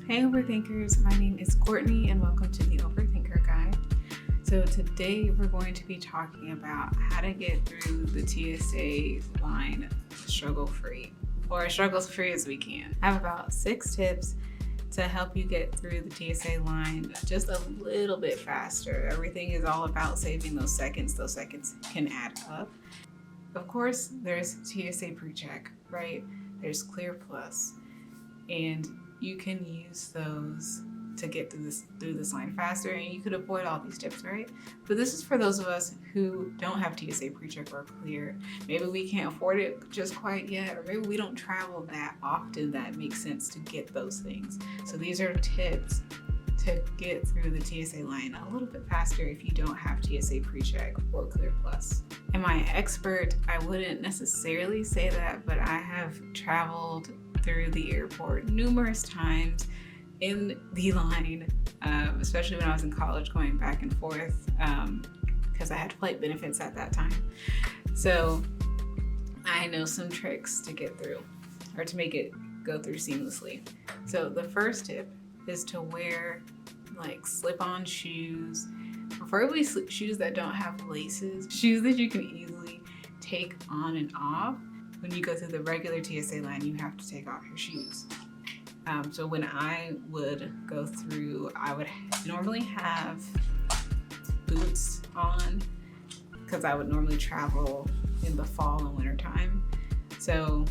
Hey Overthinkers, my name is Courtney and welcome to the Overthinker Guide. So today we're going to be talking about how to get through the TSA line struggle-free, or as struggle-free as we can. I have about 6 tips to help you get through the TSA line just a little bit faster. Everything is all about saving those seconds. Those seconds can add up. Of course, there's TSA Pre-check, right? There's Clear Plus, and you can use those to get through this line faster, and you could avoid all these tips, right? But this is for those of us who don't have TSA Pre-check or Clear. Maybe we can't afford it just quite yet, or maybe we don't travel that often that makes sense to get those things. So these are tips to get through the TSA line a little bit faster if you don't have TSA Pre-check or Clear Plus. Am I an expert? I wouldn't necessarily say that, but I have traveled through the airport numerous times in the line, especially when I was in college, going back and forth because I had flight benefits at that time. So I know some tricks to get through or to make it go through seamlessly. So the first tip is to wear like slip-on shoes, preferably shoes that don't have laces, shoes that you can easily take on and off. When you go through the regular TSA line, you have to take off your shoes. So when I would go through, I would normally have boots on because I would normally travel in the fall and winter time. So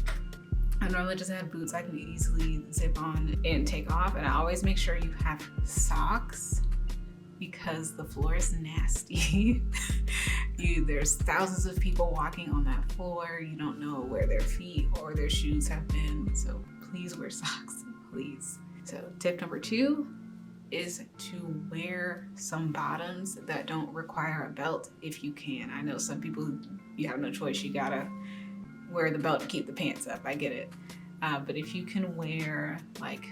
I normally just had boots I can easily zip on and take off. And I always make sure you have socks because the floor is nasty. There's thousands of people walking on that floor. You don't know where their feet or their shoes have been. So please wear socks, please. So tip number 2 is to wear some bottoms that don't require a belt if you can. I know some people, you have no choice. You gotta wear the belt to keep the pants up. I get it. But if you can wear like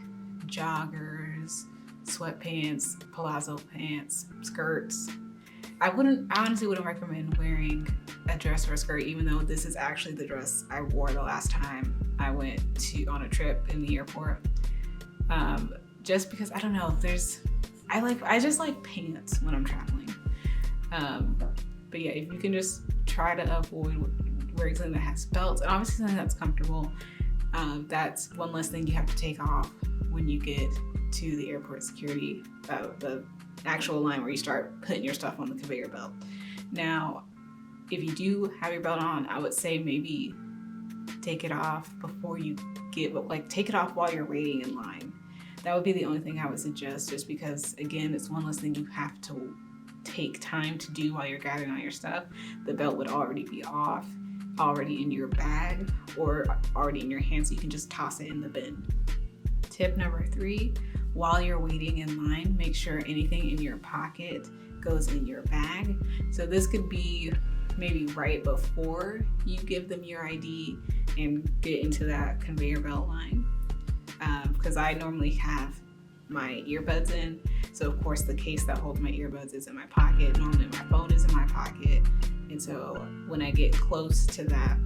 joggers, sweatpants, palazzo pants, skirts, I honestly wouldn't recommend wearing a dress or a skirt, even though this is actually the dress I wore the last time I went on a trip in the airport. Just because, I don't know, I just like pants when I'm traveling. But yeah, if you can just try to avoid wearing something that has belts, and obviously something that's comfortable, that's one less thing you have to take off when you get to the airport security, the actual line where you start putting your stuff on the conveyor belt. Now, if you do have your belt on, I would say maybe take it off before you take it off while you're waiting in line. That would be the only thing I would suggest, just because, again, it's one less thing you have to take time to do while you're gathering all your stuff. The belt would already be off, already in your bag, or already in your hand, so you can just toss it in the bin. Tip number 3, while you're waiting in line, make sure anything in your pocket goes in your bag. So this could be maybe right before you give them your ID and get into that conveyor belt line. Because I normally have my earbuds in. So of course the case that holds my earbuds is in my pocket. Normally my phone is in my pocket. And so when I get close to that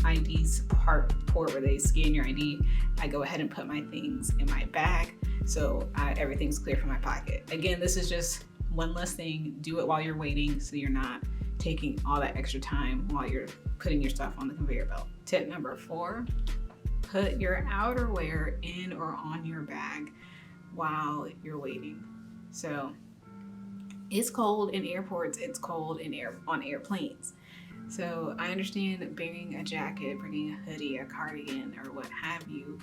ID's port where they scan your ID, I go ahead and put my things in my bag. So everything's clear from my pocket. Again, this is just one less thing. Do it while you're waiting so you're not taking all that extra time while you're putting your stuff on the conveyor belt. Tip number 4, put your outerwear in or on your bag while you're waiting. So it's cold in airports, it's cold on airplanes. So I understand bringing a jacket, bringing a hoodie, a cardigan, or what have you.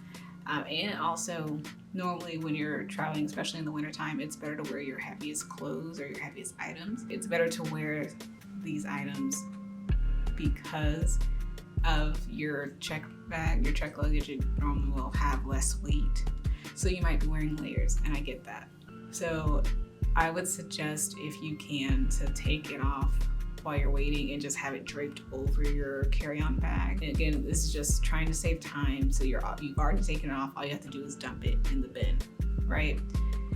And also, normally when you're traveling, especially in the wintertime, it's better to wear your heaviest clothes or your heaviest items. It's better to wear these items because of your check bag, your check luggage. It normally will have less weight. So you might be wearing layers, and I get that. So I would suggest, if you can, to take it off while you're waiting and just have it draped over your carry-on bag. And again, this is just trying to save time. So you've already taken it off. All you have to do is dump it in the bin, right?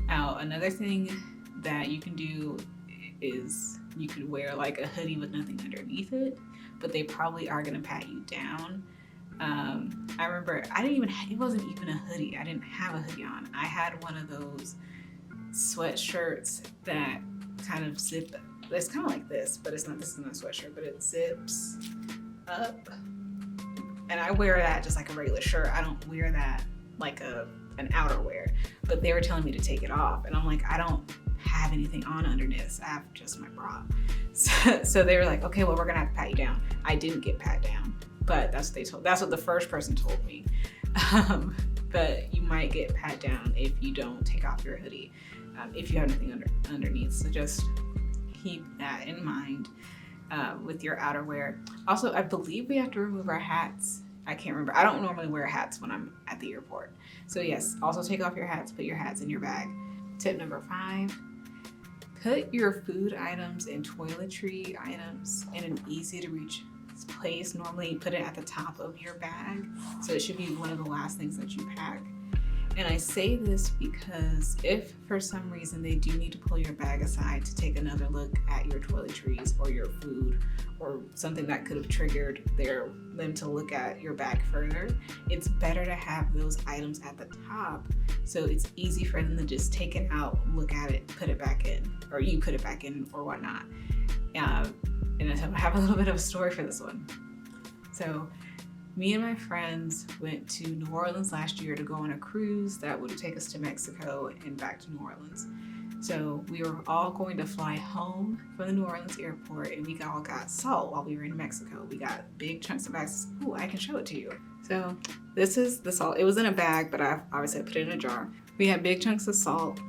Now, another thing that you can do is you could wear like a hoodie with nothing underneath it, but they probably are gonna pat you down I remember it wasn't even a hoodie. I didn't have a hoodie on. I had one of those sweatshirts that kind of zip. It's kind of like this, but this is not a sweatshirt, but it zips up. And I wear that just like a regular shirt. I don't wear that like an outerwear. But they were telling me to take it off. And I'm like, I don't have anything on underneath. I have just my bra. So they were like, okay, well, we're going to have to pat you down. I didn't get pat down. But that's what the first person told me. But you might get pat down if you don't take off your hoodie, if you have nothing underneath. So just keep that in mind with your outerwear. Also, I believe we have to remove our hats. I can't remember. I don't normally wear hats when I'm at the airport. So yes, also take off your hats, put your hats in your bag. Tip number 5, put your food items and toiletry items in an easy to reach place. Normally put it at the top of your bag, so it should be one of the last things that you pack. And I say this because if for some reason they do need to pull your bag aside to take another look at your toiletries or your food or something that could have triggered them to look at your bag further, it's better to have those items at the top so it's easy for them to just take it out, look at it, put it back in, or you put it back in or whatnot. And I have a little bit of a story for this one. So me and my friends went to New Orleans last year to go on a cruise that would take us to Mexico and back to New Orleans. So we were all going to fly home from the New Orleans airport, and we all got salt while we were in Mexico. We got big chunks of bags. Ooh, I can show it to you. So this is the salt. It was in a bag, but I obviously put it in a jar. We had big chunks of salt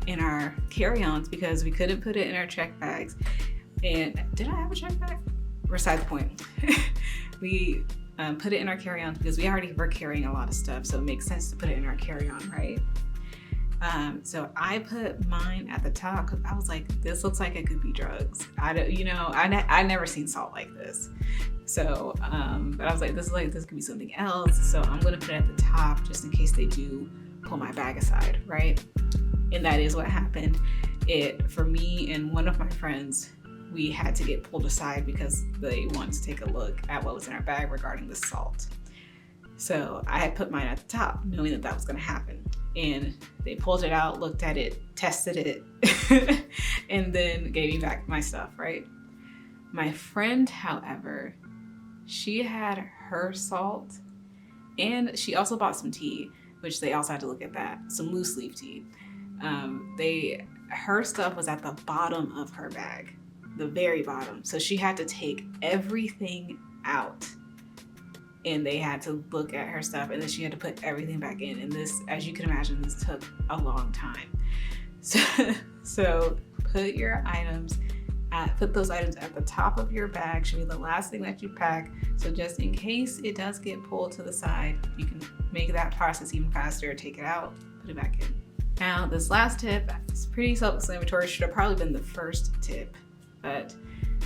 in our carry-ons because we couldn't put it in our check bags. And did I have a check bag? Beside the point. We put it in our carry-on because we already were carrying a lot of stuff, so it makes sense to put it in our carry-on, right? So I put mine at the top because I was like, this looks like it could be drugs. I never seen salt like this. So, but I was like, this could be something else. So I'm gonna put it at the top just in case they do pull my bag aside, right? And that is what happened. For me and one of my friends, we had to get pulled aside because they wanted to take a look at what was in our bag regarding the salt. So I had put mine at the top, knowing that was going to happen. And they pulled it out, looked at it, tested it, and then gave me back my stuff, right? My friend, however, she had her salt, and she also bought some tea, which they also had to look at that, some loose leaf tea. Her stuff was at the bottom of her bag. The very bottom. So she had to take everything out, and they had to look at her stuff, and then she had to put everything back in. And this, as you can imagine, this took a long time. So put those items at the top of your bag. Should be the last thing that you pack. So just in case it does get pulled to the side, you can make that process even faster. Take it out, put it back in. Now, this last tip is pretty self-explanatory. Should have probably been the first tip. But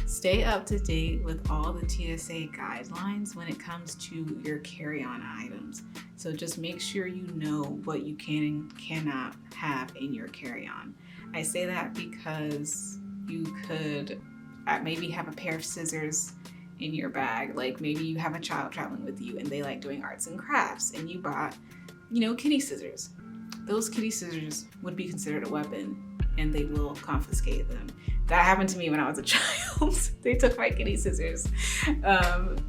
stay up to date with all the TSA guidelines when it comes to your carry-on items. So just make sure you know what you can and cannot have in your carry-on. I say that because you could maybe have a pair of scissors in your bag. Like maybe you have a child traveling with you and they like doing arts and crafts, and you bought, kitty scissors. Those kitty scissors would be considered a weapon, and they will confiscate them. That happened to me when I was a child. They took my kitty scissors.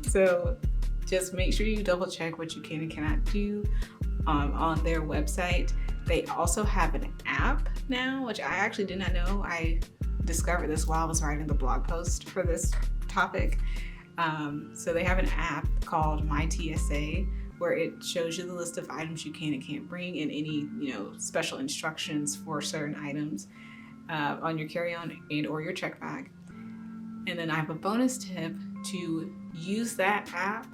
So just make sure you double check what you can and cannot do on their website. They also have an app now, which I actually did not know. I discovered this while I was writing the blog post for this topic. So they have an app called My TSA, where it shows you the list of items you can and can't bring and any, special instructions for certain items on your carry-on and or your check bag. And then I have a bonus tip to use that app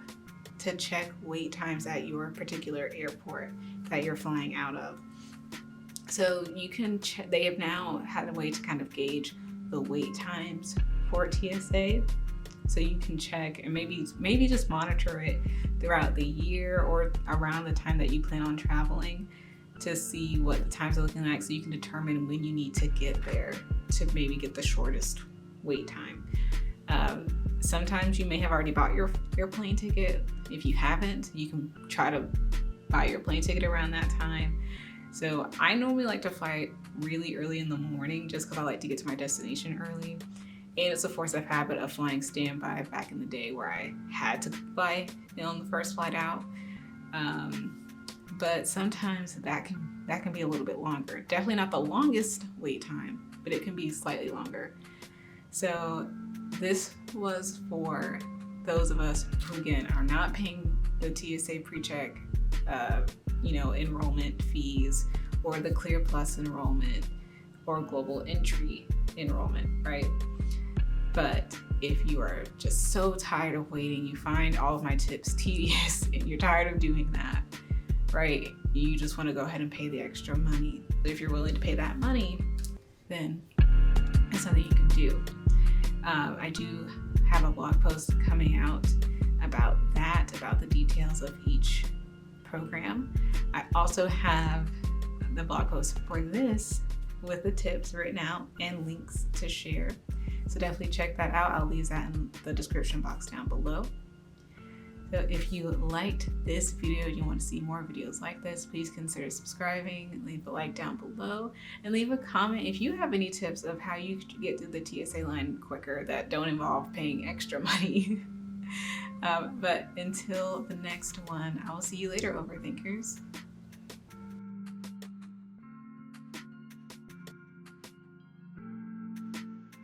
to check wait times at your particular airport that you're flying out of. So you can they have now had a way to kind of gauge the wait times for TSA. So you can check and maybe just monitor it throughout the year or around the time that you plan on traveling to see what the times are looking like, so you can determine when you need to get there to maybe get the shortest wait time. Sometimes you may have already bought your plane ticket. If you haven't, you can try to buy your plane ticket around that time. So I normally like to fly really early in the morning just because I like to get to my destination early. And it's a force of habit of flying standby back in the day where I had to fly on the first flight out. But sometimes that can be a little bit longer. Definitely not the longest wait time, but it can be slightly longer. So this was for those of us who, again, are not paying the TSA Pre-check, enrollment fees, or the Clear Plus enrollment, or Global Entry enrollment, right? But if you are just so tired of waiting, you find all of my tips tedious, and you're tired of doing that, right? You just want to go ahead and pay the extra money. If you're willing to pay that money, then it's something you can do. I do have a blog post coming out about the details of each program. I also have the blog post for this with the tips written out and links to share. So definitely check that out. I'll leave that in the description box down below. So if you liked this video and you want to see more videos like this, please consider subscribing, leave a like down below, and leave a comment if you have any tips of how you get through the TSA line quicker that don't involve paying extra money. But until the next one, I will see you later, overthinkers.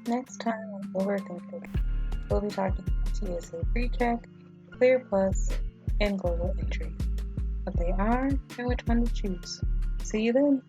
Next time on Overthinker, we'll be talking about TSA Pre-check, Clear Plus, and Global Entry, what they are and which one to choose. See you then!